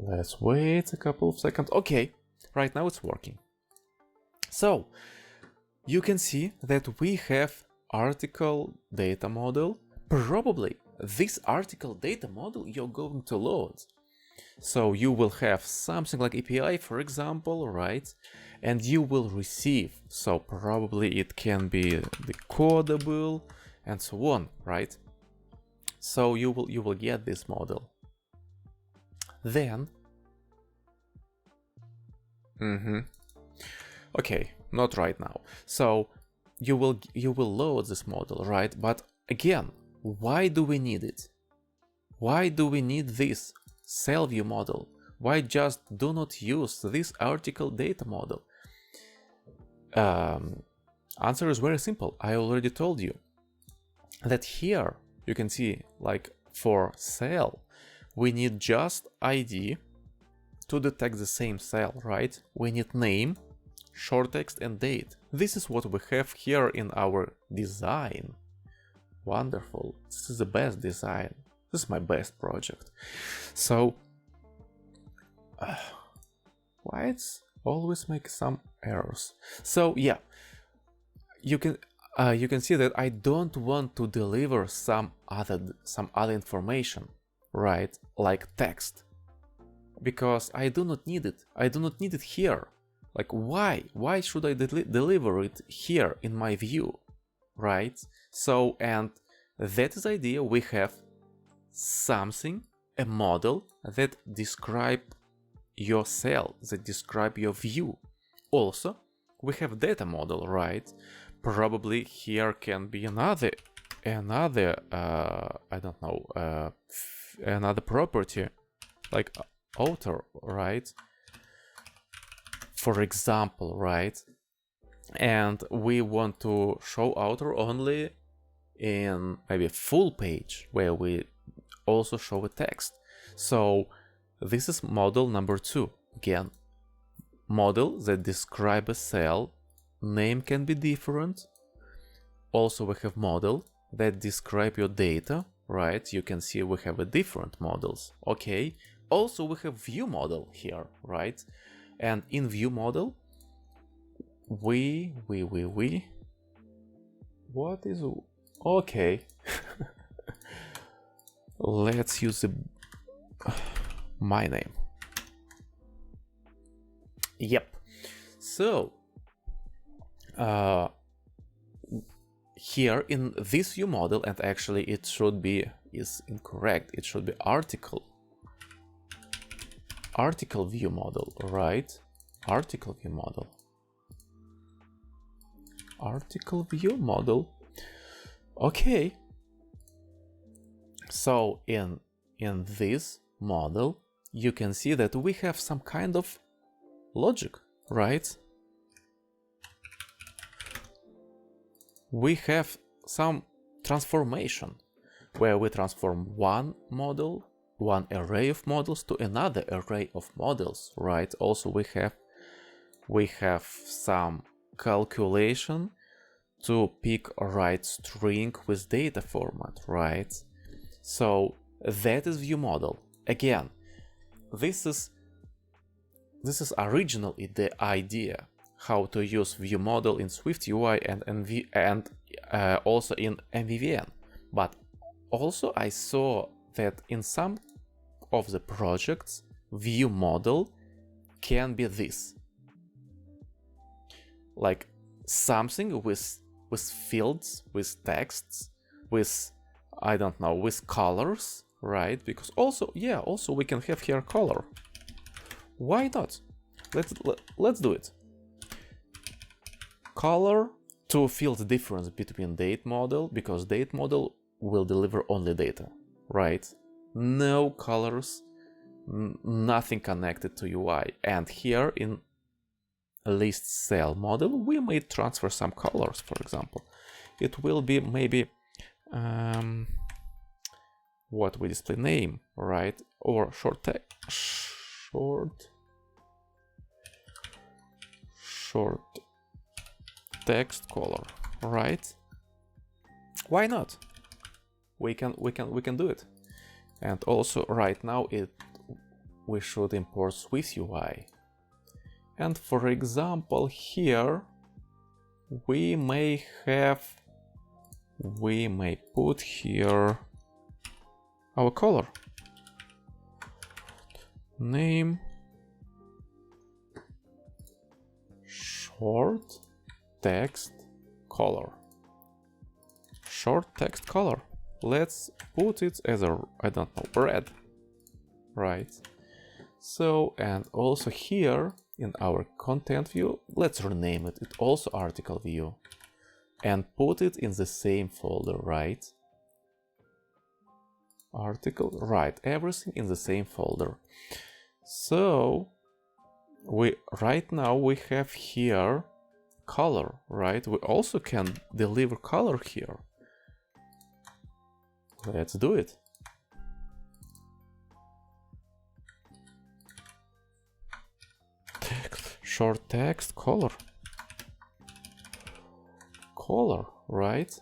Let's wait a couple of seconds. Okay, right now it's working. So you can see that we have article data model. Probably this article data model you're going to load. So you will have something like API, for example, right? And you will receive. So probably it can be decodable and so on, right? So you will get this model. Then okay, not right now. So you will load this model, right? But again, why do we need it? Why do we need this cell view model? Why just do not use this article data model? Answer is very simple. I already told you that here you can see, like for cell, we need just ID to detect the same cell, right? We need name, short text and date. This is what we have here in our design. Wonderful. This is the best design. This is my best project. So why it's always make some errors? So yeah, you can see that I don't want to deliver some other information, right? Like text, because I do not need it. I do not need it here. Like why should I deliver it here in my view, right? So, and that is the idea. We have something, a model that describe your cell, that describe your view. Also, we have data model, right? Probably here can be another I don't know, another property like author, right? For example, right? And we want to show author only in maybe a full page where we also show a text. So this is model number 2. Again, model that describe a cell. Name can be different. Also we have model that describe your data, right? You can see we have a different models. Okay. Also we have view model here, right? And in view model, we what is okay? Let's use my name. Yep. So here in this view model, and actually it should be is incorrect. It should be article view model, right? Article view model. Okay. So in this model, you can see that we have some kind of logic, right? We have some transformation where we transform one model, one array of models to another array of models, right? Also we have some calculation to pick a right string with data format, right? So that is view model. Again, this is originally the idea how to use view model in SwiftUI and also in MVVM. But also I saw that in some of the projects, view model can be this, like something with fields, with texts, with I don't know, with colors, right? Because also we can have here color. Why not? Let's do it. Color to feel the difference between date model, because date model will deliver only data, right? No colors, nothing connected to UI. And here in list cell model, we may transfer some colors, for example. It will be maybe what we display name, right? Or short text color, right? Why not? We can do it. And also right now we should import SwiftUI. And for example here we may put here our color. Name short text color. Short text color. Let's put it as a, I don't know, red, right? So, and also here in our content view, let's rename it. It's also article view, and put it in the same folder, right? Article, right? Everything in the same folder. So right now we have here color, right? We also can deliver color here. Let's do it. Text, short text, color, right?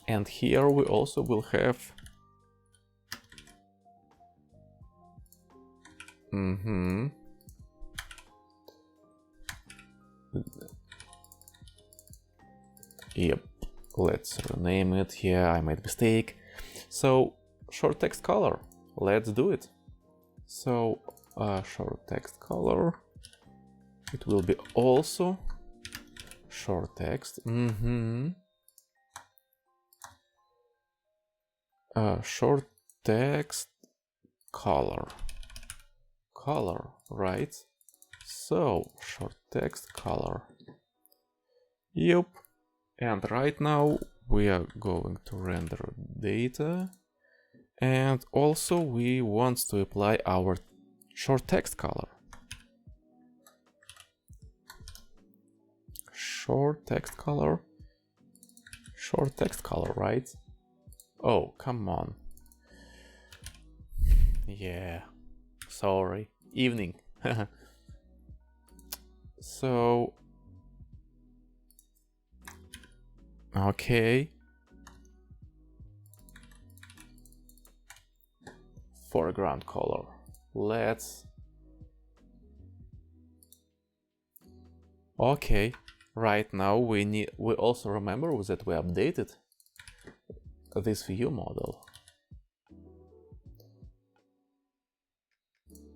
And here we also will have Yep, let's rename it here. I made a mistake. So short text color, let's do it. So short text color, it will be also short text. Short text color, right? So short text color. Yep. And right now we are going to render data, and also we want to apply our short text color. Short text color, right? Oh, come on. Yeah, sorry. Evening. So, okay. Foreground color. Let's. Okay. Right now we also remember that we updated this view model.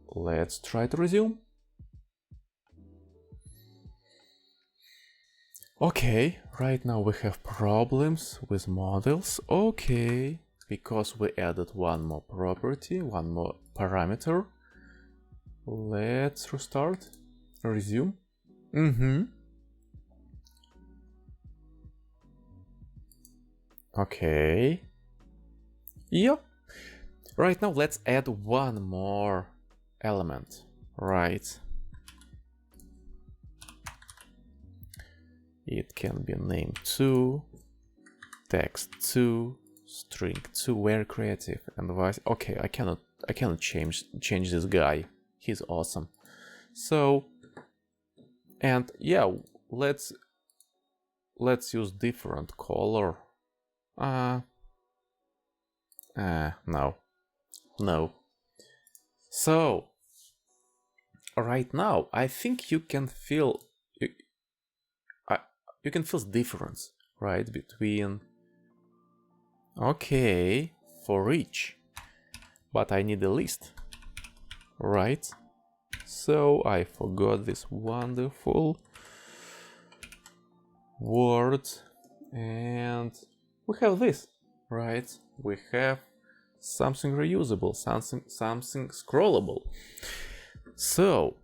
Let's try to resume. Okay, right now we have problems with models. Okay, because we added one more property, one more parameter. Let's restart, resume. Okay. Yep. Right now let's add one more element, right? It can be name 2, text 2, string 2, very creative, and vice. Okay, I cannot change this guy. He's awesome. So, and yeah, let's use different color. No. So, right now, I think you can feel the difference, right, between, okay, for each, but I need a list, right? So I forgot this wonderful word, and we have this, right? We have something reusable, something scrollable. So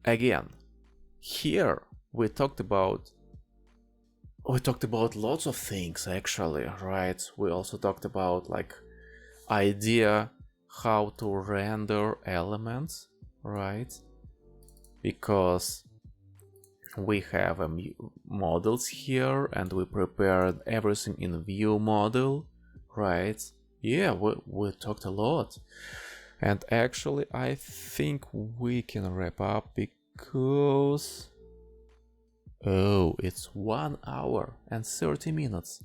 again, here we talked about lots of things actually, right? We also talked about like idea how to render elements, right? Because we have models here and we prepared everything in Viewmodel, right? Yeah, we talked a lot. And actually I think we can wrap up because oh, it's 1 hour and 30 minutes.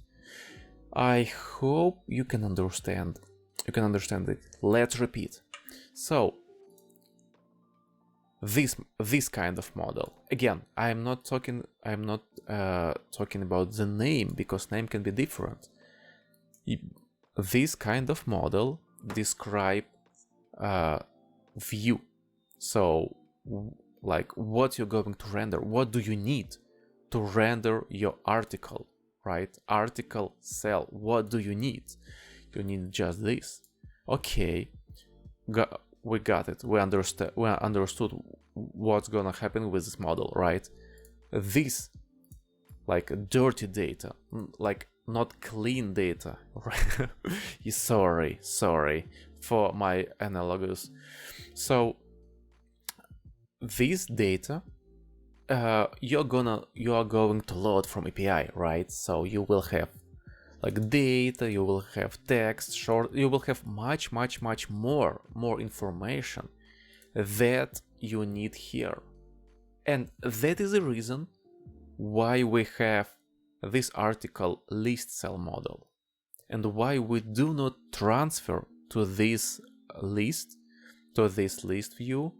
I hope you can understand it. Let's repeat. So this kind of model, again, I'm not talking about the name, because name can be different. This kind of model describe view. So like what you're going to render, what do you need to render your article, right? Article cell, what do you need? You need just this. Okay, we got it. We understood what's gonna happen with this model, right? This, like dirty data, like not clean data, right? sorry for my analogous. So this data you are going to load from API, right? So you will have like data, you will have text, short, you will have much more information that you need here. And that is the reason why we have this article list cell model, and why we do not transfer to this list view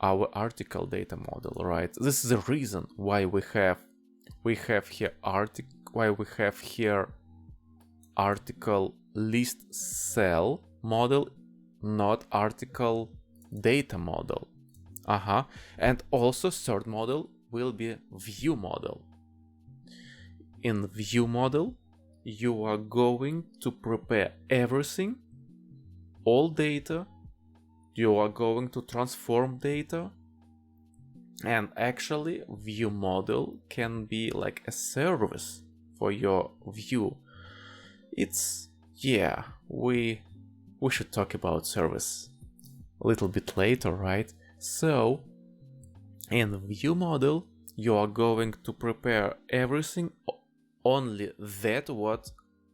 our article data model, right? This is the reason why we have here article list cell model, not article data model. And also third model will be view model. In view model, you are going to prepare everything, all data, you are going to transform data, and actually view model can be like a service for your view. It's, yeah, we should talk about service a little bit later, right? So in view model, you are going to prepare everything, only that what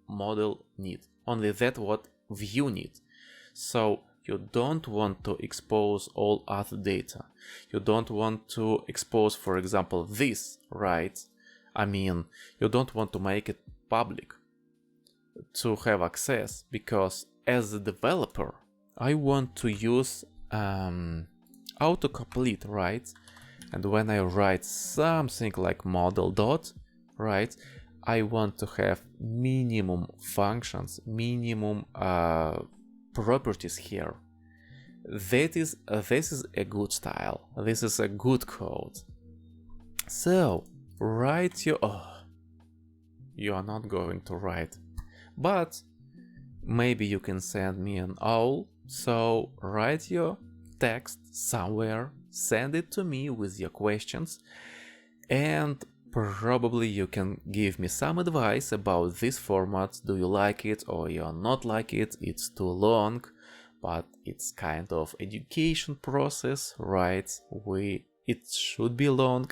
model need, only that what view need. So you don't want to expose all other data. You don't want to expose, for example, this, right? I mean, you don't want to make it public to have access, because as a developer, I want to use autocomplete, right? And when I write something like model dot, right, I want to have minimum functions, minimum properties here. This is a good style. This is a good code. So write your... you are not going to write, but maybe you can send me an owl. So write your text somewhere, send it to me with your questions, and probably you can give me some advice about this format. Do you like it or you not like it? It's too long, but it's kind of education process, right? It should be long.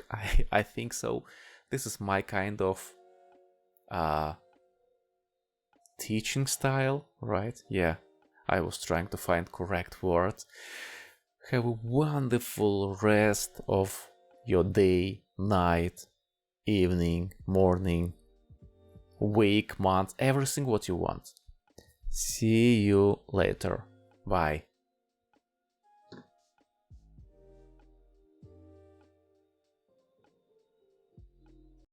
I think so. This is my kind of teaching style, right? Yeah, I was trying to find correct words. Have a wonderful rest of your day, night, evening, morning, week, month, everything what you want. See you later. Bye.